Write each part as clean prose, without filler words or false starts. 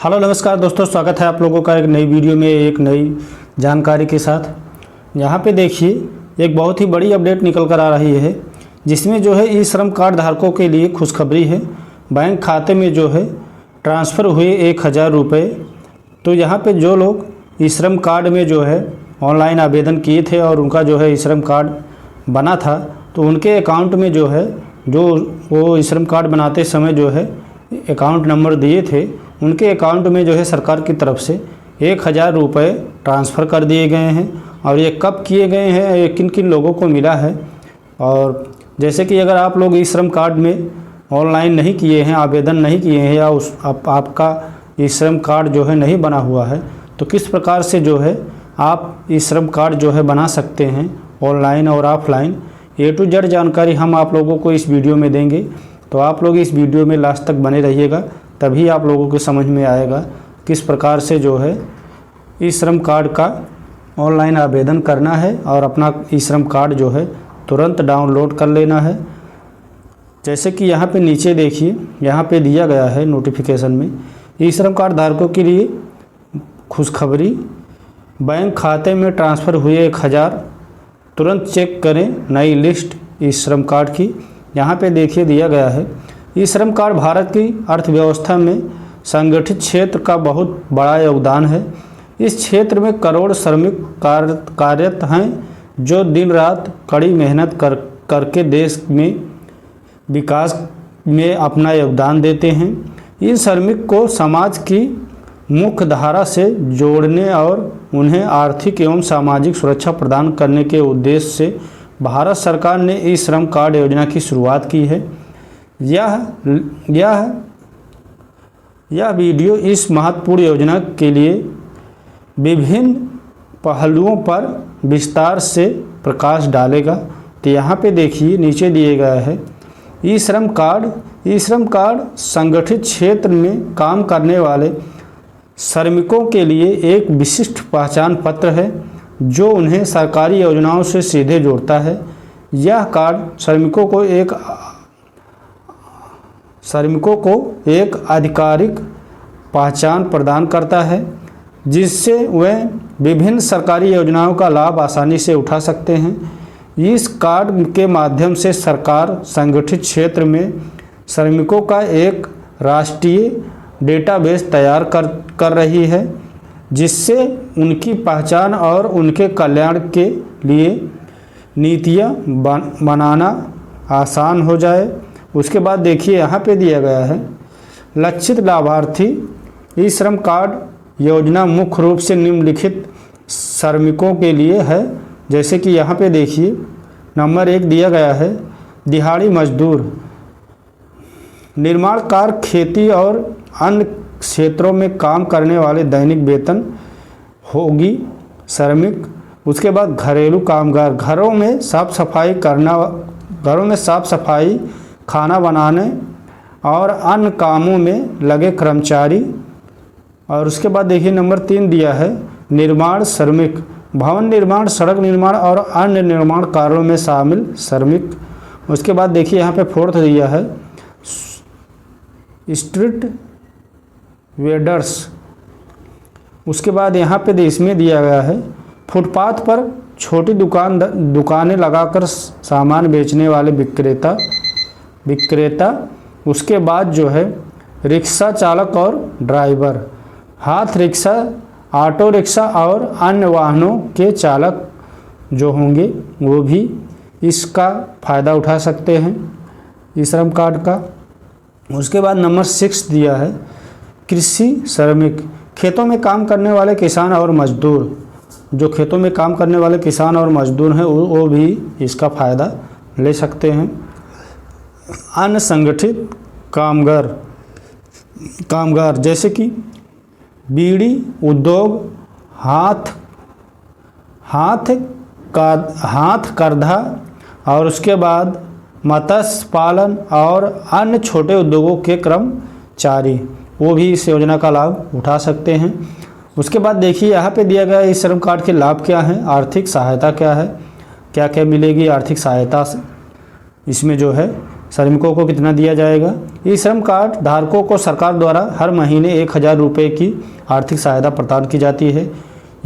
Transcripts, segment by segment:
Hello नमस्कार दोस्तों, स्वागत है आप लोगों का एक नई वीडियो में एक नई जानकारी के साथ। यहाँ पे देखिए एक बहुत ही बड़ी अपडेट निकल कर आ रही है, जिसमें जो है ई श्रम कार्ड धारकों के लिए खुशखबरी है। बैंक खाते में जो है ट्रांसफ़र हुए 1000 रुपये। तो यहाँ पे जो लोग ई श्रम कार्ड में जो है ऑनलाइन आवेदन किए थे और उनका जो है ई श्रम कार्ड बना था, तो उनके अकाउंट में जो है वो ई श्रम कार्ड बनाते समय जो है अकाउंट नंबर दिए थे, उनके अकाउंट में जो है सरकार की तरफ से 1000 रुपये ट्रांसफ़र कर दिए गए हैं। और ये कब किए गए हैं, ये किन किन लोगों को मिला है। और जैसे कि अगर आप लोग ई श्रम कार्ड में ऑनलाइन नहीं किए हैं, आवेदन नहीं किए हैं, या आपका ई श्रम कार्ड जो है नहीं बना हुआ है, तो किस प्रकार से जो है आप ई श्रम कार्ड जो है बना सकते हैं ऑनलाइन और ऑफलाइन, A to Z जानकारी हम आप लोगों को इस वीडियो में देंगे। तो आप लोग इस वीडियो में लास्ट तक बने रहिएगा, तभी आप लोगों को समझ में आएगा किस प्रकार से जो है ई श्रम कार्ड का ऑनलाइन आवेदन करना है और अपना ई श्रम कार्ड जो है तुरंत डाउनलोड कर लेना है। जैसे कि यहाँ पे नीचे देखिए, यहाँ पे दिया गया है नोटिफिकेशन में, ई श्रम कार्ड धारकों के लिए खुशखबरी, बैंक खाते में ट्रांसफ़र हुए 1000, तुरंत चेक करें नई लिस्ट ई श्रम कार्ड की। यहाँ पे देखिए दिया गया है, ई श्रम कार्ड भारत की अर्थव्यवस्था में संगठित क्षेत्र का बहुत बड़ा योगदान है। इस क्षेत्र में करोड़ श्रमिक कार्यरत हैं, जो दिन रात कड़ी मेहनत करके देश में विकास में अपना योगदान देते हैं। इन श्रमिक को समाज की मुख्य धारा से जोड़ने और उन्हें आर्थिक एवं सामाजिक सुरक्षा प्रदान करने के उद्देश्य से भारत सरकार ने ई श्रम कार्ड योजना की शुरुआत की है। यह वीडियो इस महत्वपूर्ण योजना के लिए विभिन्न पहलुओं पर विस्तार से प्रकाश डालेगा। तो यहाँ पे देखिए नीचे दिए गया है, ई श्रम कार्ड संगठित क्षेत्र में काम करने वाले श्रमिकों के लिए एक विशिष्ट पहचान पत्र है, जो उन्हें सरकारी योजनाओं से सीधे जोड़ता है। यह कार्ड श्रमिकों को एक आधिकारिक पहचान प्रदान करता है, जिससे वे विभिन्न सरकारी योजनाओं का लाभ आसानी से उठा सकते हैं। इस कार्ड के माध्यम से सरकार संगठित क्षेत्र में श्रमिकों का एक राष्ट्रीय डेटाबेस तैयार कर रही है, जिससे उनकी पहचान और उनके कल्याण के लिए नीतियाँ बनाना आसान हो जाए। उसके बाद देखिए यहाँ पे दिया गया है, लक्षित लाभार्थी ई श्रम कार्ड योजना मुख्य रूप से निम्नलिखित श्रमिकों के लिए है। जैसे कि यहाँ पे देखिए नंबर 1 दिया गया है, दिहाड़ी मजदूर, निर्माण कार्य, खेती और अन्य क्षेत्रों में काम करने वाले दैनिक वेतन होगी श्रमिक। उसके बाद घरेलू कामगार, घरों में साफ सफाई, खाना बनाने और अन्य कामों में लगे कर्मचारी। और उसके बाद देखिए नंबर 3 दिया है, निर्माण श्रमिक, भवन निर्माण, सड़क निर्माण और अन्य निर्माण कार्यों में शामिल श्रमिक। उसके बाद देखिए यहाँ पे 4th दिया है, स्ट्रीट वेंडर्स। उसके बाद यहाँ पे इसमें दिया गया है, फुटपाथ पर छोटी दुकानें लगाकर सामान बेचने वाले विक्रेता। उसके बाद जो है रिक्शा चालक और ड्राइवर, हाथ रिक्शा, ऑटो रिक्शा और अन्य वाहनों के चालक जो होंगे वो भी इसका फ़ायदा उठा सकते हैं ई श्रम कार्ड का। उसके बाद नंबर 6 दिया है, कृषि श्रमिक, खेतों में काम करने वाले किसान और मजदूर। जो खेतों में काम करने वाले किसान और मजदूर हैं वो भी इसका फ़ायदा ले सकते हैं। अन्य संगठित कामगार जैसे कि बीड़ी उद्योग, हाथ करधा और उसके बाद मत्स्य पालन और अन्य छोटे उद्योगों के कर्मचारी, वो भी इस योजना का लाभ उठा सकते हैं। उसके बाद देखिए यहाँ पे दिया गया इस श्रम कार्ड के लाभ क्या हैं, आर्थिक सहायता क्या है, क्या क्या मिलेगी आर्थिक सहायता से। इसमें जो है श्रमिकों को कितना दिया जाएगा। ई श्रम कार्ड धारकों को सरकार द्वारा हर महीने 1,000 रुपये की आर्थिक सहायता प्रदान की जाती है।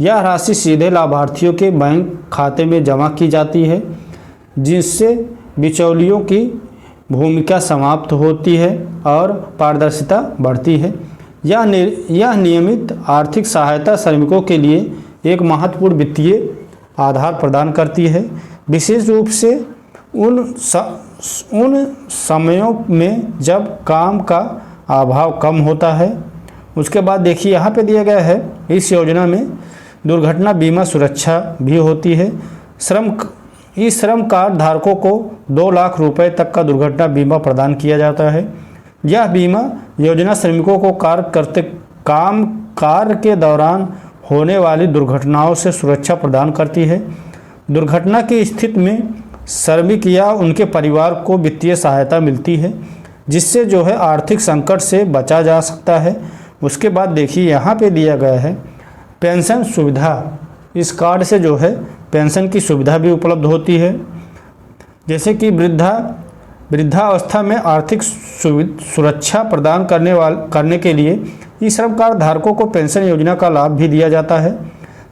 यह राशि सीधे लाभार्थियों के बैंक खाते में जमा की जाती है, जिससे बिचौलियों की भूमिका समाप्त होती है और पारदर्शिता बढ़ती है। यह नियमित आर्थिक सहायता श्रमिकों के लिए एक महत्वपूर्ण वित्तीय आधार प्रदान करती है, विशेष रूप से उन समयों में जब काम का अभाव कम होता है। उसके बाद देखिए यहाँ पे दिया गया है, इस योजना में दुर्घटना बीमा सुरक्षा भी होती है। इस श्रम कार्ड धारकों को 2 लाख रुपए तक का दुर्घटना बीमा प्रदान किया जाता है। यह बीमा योजना श्रमिकों को कार्य के दौरान होने वाली दुर्घटनाओं से सुरक्षा प्रदान करती है। दुर्घटना की स्थिति में श्रमिक या उनके परिवार को वित्तीय सहायता मिलती है, जिससे जो है आर्थिक संकट से बचा जा सकता है। उसके बाद देखिए यहाँ पे दिया गया है पेंशन सुविधा। इस कार्ड से जो है पेंशन की सुविधा भी उपलब्ध होती है, जैसे कि वृद्धावस्था में आर्थिक सुरक्षा प्रदान करने के लिए ई श्रम कार्ड धारकों को पेंशन योजना का लाभ भी दिया जाता है।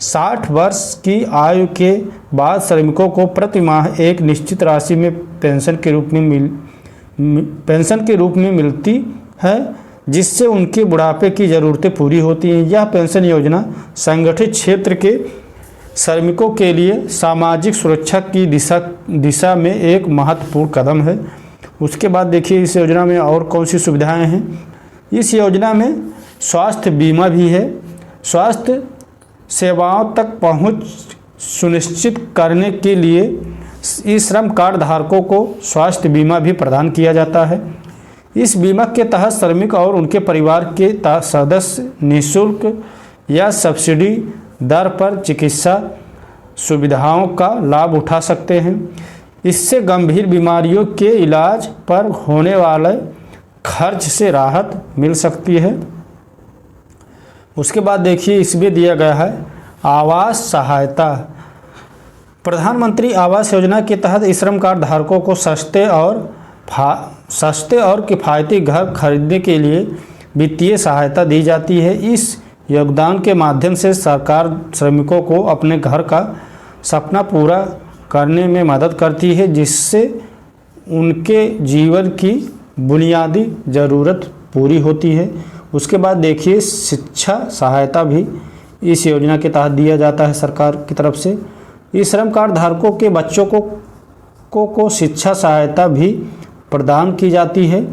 60 वर्ष की आयु के बाद श्रमिकों को प्रति माह एक निश्चित राशि में पेंशन के रूप में मिलती है, जिससे उनके बुढ़ापे की ज़रूरतें पूरी होती हैं। यह पेंशन योजना संगठित क्षेत्र के श्रमिकों के लिए सामाजिक सुरक्षा की दिशा में एक महत्वपूर्ण कदम है। उसके बाद देखिए इस योजना में और कौन सी सुविधाएं हैं। इस योजना में स्वास्थ्य बीमा भी है। स्वास्थ्य सेवाओं तक पहुंच सुनिश्चित करने के लिए इस श्रम कार्ड धारकों को स्वास्थ्य बीमा भी प्रदान किया जाता है। इस बीमा के तहत श्रमिक और उनके परिवार के सदस्य निःशुल्क या सब्सिडी दर पर चिकित्सा सुविधाओं का लाभ उठा सकते हैं। इससे गंभीर बीमारियों के इलाज पर होने वाले खर्च से राहत मिल सकती है। उसके बाद देखिए इसमें दिया गया है आवास सहायता। प्रधानमंत्री आवास योजना के तहत इस श्रम कार्ड धारकों को सस्ते और किफ़ायती घर खरीदने के लिए वित्तीय सहायता दी जाती है। इस योगदान के माध्यम से सरकार श्रमिकों को अपने घर का सपना पूरा करने में मदद करती है, जिससे उनके जीवन की बुनियादी ज़रूरत पूरी होती है। उसके बाद देखिए शिक्षा सहायता भी इस योजना के तहत दिया जाता है सरकार की तरफ से। इस श्रम कार्ड धारकों के बच्चों को शिक्षा सहायता भी प्रदान की जाती है।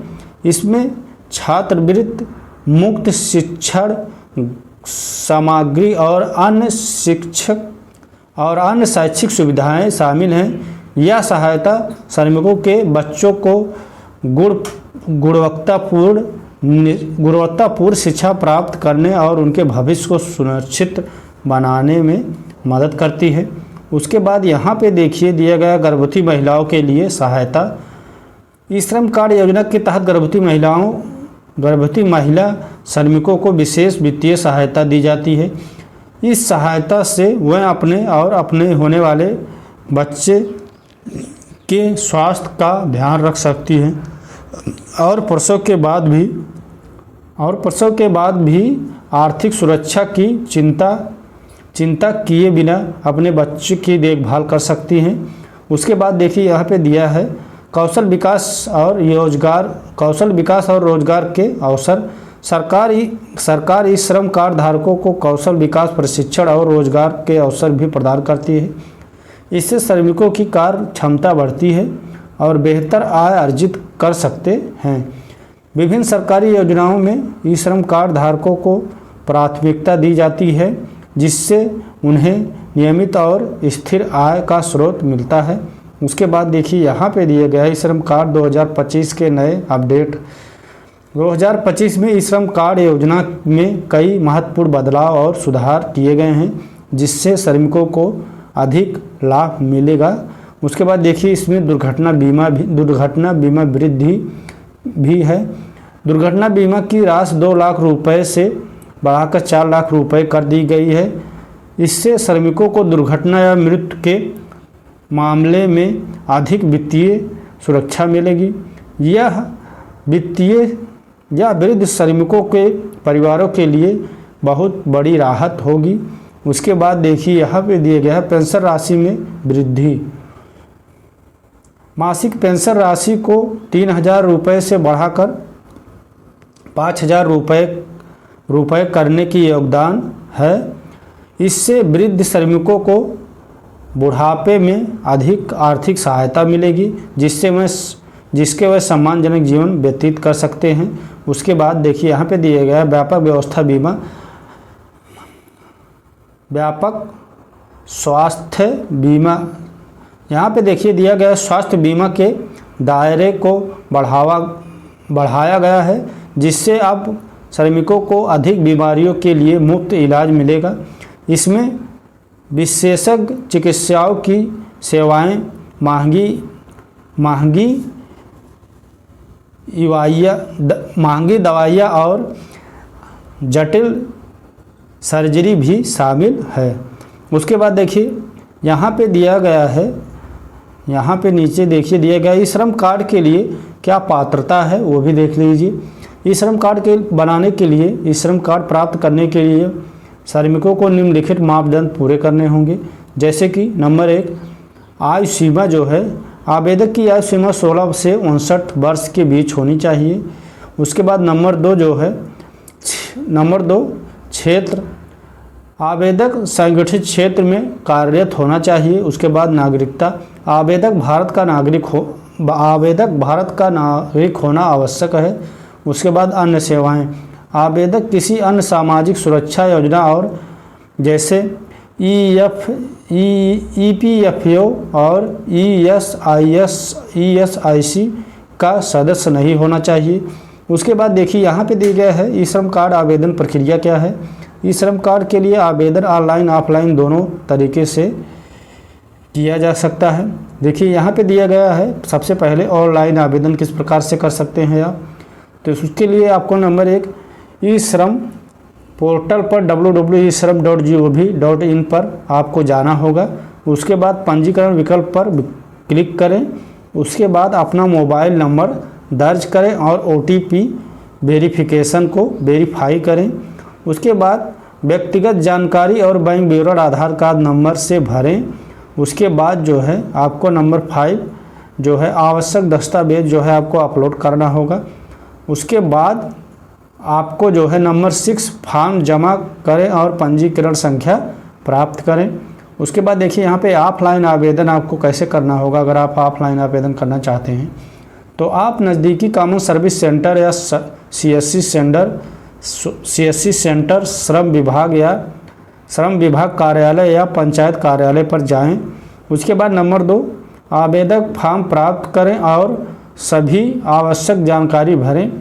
इसमें छात्रवृत्ति, मुक्त शिक्षण सामग्री और अन्य शैक्षिक सुविधाएं शामिल हैं। यह सहायता श्रमिकों के बच्चों को गुणवत्तापूर्ण शिक्षा प्राप्त करने और उनके भविष्य को सुनिश्चित बनाने में मदद करती है। उसके बाद यहाँ पे देखिए दिया गया गर्भवती महिलाओं के लिए सहायता। इस श्रम कार्ड योजना के तहत गर्भवती महिला श्रमिकों को विशेष वित्तीय सहायता दी जाती है। इस सहायता से वह अपने और अपने होने वाले बच्चे के स्वास्थ्य का ध्यान रख सकती हैं और प्रसव के बाद भी आर्थिक सुरक्षा की चिंता किए बिना अपने बच्चे की देखभाल कर सकती हैं। उसके बाद देखिए यहाँ पे दिया है कौशल विकास और रोजगार के अवसर। सरकार इस श्रम कार्ड धारकों को कौशल विकास, प्रशिक्षण और रोजगार के अवसर भी प्रदान करती है। इससे श्रमिकों की कार्य क्षमता बढ़ती है और बेहतर आय अर्जित कर सकते हैं। विभिन्न सरकारी योजनाओं में ई श्रम कार्ड धारकों को प्राथमिकता दी जाती है, जिससे उन्हें नियमित और स्थिर आय का स्रोत मिलता है। उसके बाद देखिए यहाँ पे दिए गए ई श्रम कार्ड 2025 के नए अपडेट। 2025 में ई श्रम कार्ड योजना में कई महत्वपूर्ण बदलाव और सुधार किए गए हैं, जिससे श्रमिकों को अधिक लाभ मिलेगा। उसके बाद देखिए इसमें दुर्घटना बीमा वृद्धि भी है। दुर्घटना बीमा की राशि 2 लाख रुपए से बढ़ाकर 4 लाख रुपए कर दी गई है। इससे श्रमिकों को दुर्घटना या मृत्यु के मामले में अधिक वित्तीय सुरक्षा मिलेगी। यह वित्तीय या वृद्ध श्रमिकों के परिवारों के लिए बहुत बड़ी राहत होगी। उसके बाद देखिए यहाँ पे दिया गया है पेंशन राशि में वृद्धि। मासिक पेंशन राशि को 3,000 रुपये से बढ़ाकर 5,000 रुपये करने की योगदान है। इससे वृद्ध श्रमिकों को बुढ़ापे में अधिक आर्थिक सहायता मिलेगी, जिसके वह सम्मानजनक जीवन व्यतीत कर सकते हैं। उसके बाद देखिए यहाँ पे दिया गया है व्यापक व्यवस्था बीमा, व्यापक स्वास्थ्य बीमा। यहाँ पे देखिए दिया गया स्वास्थ्य बीमा के दायरे को बढ़ाया गया है, जिससे अब श्रमिकों को अधिक बीमारियों के लिए मुफ्त इलाज मिलेगा। इसमें विशेषज्ञ चिकित्साओं की सेवाएं, महंगी दवाइयाँ और जटिल सर्जरी भी शामिल है। उसके बाद देखिए यहाँ पे दिया गया है, यहाँ पे नीचे देखिए दिया गया है श्रम कार्ड के लिए क्या पात्रता है वो भी देख लीजिए। ई श्रम कार्ड के बनाने के लिए, ई श्रम कार्ड प्राप्त करने के लिए श्रमिकों को निम्नलिखित मापदंड पूरे करने होंगे। जैसे कि नंबर 1, आयु सीमा जो है, आवेदक की आयु सीमा 16 से 59 वर्ष के बीच होनी चाहिए। उसके बाद नंबर 2 जो है, नंबर 2 क्षेत्र, आवेदक संगठित क्षेत्र में कार्यरत होना चाहिए। उसके बाद नागरिकता, आवेदक भारत का नागरिक होना आवश्यक है। उसके बाद अन्य सेवाएं, आवेदक किसी अन्य सामाजिक सुरक्षा योजना और जैसे EPFO और ESIC का सदस्य नहीं होना चाहिए। उसके बाद देखिए यहाँ पे दिया गया है ई श्रम कार्ड आवेदन प्रक्रिया क्या है। ई श्रम कार्ड के लिए आवेदन ऑनलाइन ऑफलाइन दोनों तरीके से किया जा सकता है। देखिए यहाँ पे दिया गया है सबसे पहले ऑनलाइन आवेदन किस प्रकार से कर सकते हैं आप, तो उसके लिए आपको नंबर 1 ई श्रम पोर्टल पर www.ishram.gov.in पर आपको जाना होगा। उसके बाद पंजीकरण विकल्प पर क्लिक करें। उसके बाद अपना मोबाइल नंबर दर्ज करें और OTP वेरिफिकेशन को वेरीफाई करें। उसके बाद व्यक्तिगत जानकारी और बैंक विवरण आधार कार्ड नंबर से भरें। उसके बाद जो है आपको नंबर 5 जो है आवश्यक दस्तावेज जो है आपको अपलोड करना होगा। उसके बाद आपको जो है नंबर 6 फॉर्म जमा करें और पंजीकरण संख्या प्राप्त करें। उसके बाद देखिए यहाँ पे ऑफलाइन आवेदन आपको कैसे करना होगा। अगर आप ऑफलाइन आवेदन करना चाहते हैं तो आप नज़दीकी कॉमन सर्विस सेंटर या CSC सेंटर, श्रम विभाग कार्यालय या पंचायत कार्यालय पर जाएं। उसके बाद नंबर 2 आवेदक फॉर्म प्राप्त करें और सभी आवश्यक जानकारी भरें।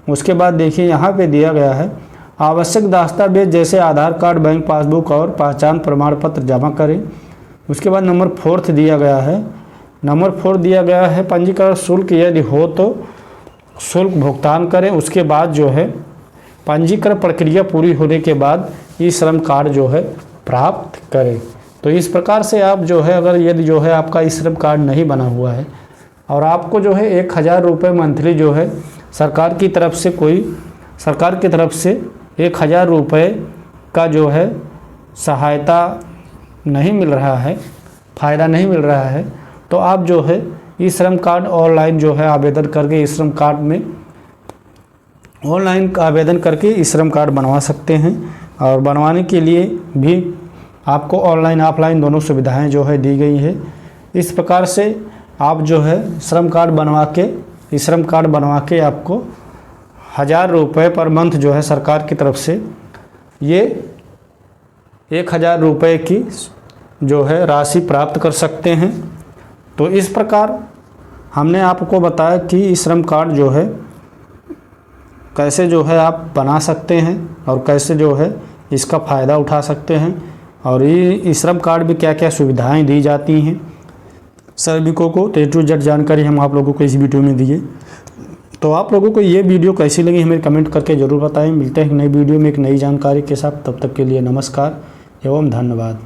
उसके बाद देखिए यहाँ पे दिया गया है आवश्यक दस्तावेज जैसे आधार कार्ड, बैंक पासबुक और पहचान प्रमाण पत्र जमा करें। उसके बाद नंबर 4 दिया गया है, नंबर 4 दिया गया है पंजीकरण शुल्क यदि हो तो शुल्क भुगतान करें। उसके बाद जो है पंजीकरण प्रक्रिया पूरी होने के बाद ई श्रम कार्ड जो है प्राप्त करें। तो इस प्रकार से आप जो है अगर यदि जो है आपका ई श्रम कार्ड नहीं बना हुआ है और आपको जो है 1,000 रुपये मंथली जो है सरकार की तरफ से 1,000 रुपये का जो है सहायता नहीं मिल रहा है, फ़ायदा नहीं मिल रहा है, तो आप जो है ई श्रम कार्ड ऑनलाइन जो है आवेदन करके ई श्रम कार्ड में ऑनलाइन आवेदन करके ई श्रम कार्ड बनवा सकते हैं। और बनवाने के लिए भी आपको ऑनलाइन ऑफलाइन दोनों सुविधाएं जो है दी गई है। इस प्रकार से आप जो है श्रम कार्ड बनवा के ई श्रम कार्ड बनवा के आपको 1,000 रुपये पर मंथ जो है सरकार की तरफ से ये 1,000 रुपये की जो है राशि प्राप्त कर सकते हैं। तो इस प्रकार हमने आपको बताया कि ई श्रम कार्ड जो है कैसे जो है आप बना सकते हैं और कैसे जो है इसका फ़ायदा उठा सकते हैं और ई श्रम कार्ड में क्या क्या सुविधाएं दी जाती हैं श्रमिकों को। तो A to Z जानकारी हम आप लोगों को इस वीडियो में दिए। तो आप लोगों को ये वीडियो कैसी लगी हमें कमेंट करके ज़रूर बताएं। मिलते हैं एक नई वीडियो में एक नई जानकारी के साथ। तब तक के लिए नमस्कार एवं धन्यवाद।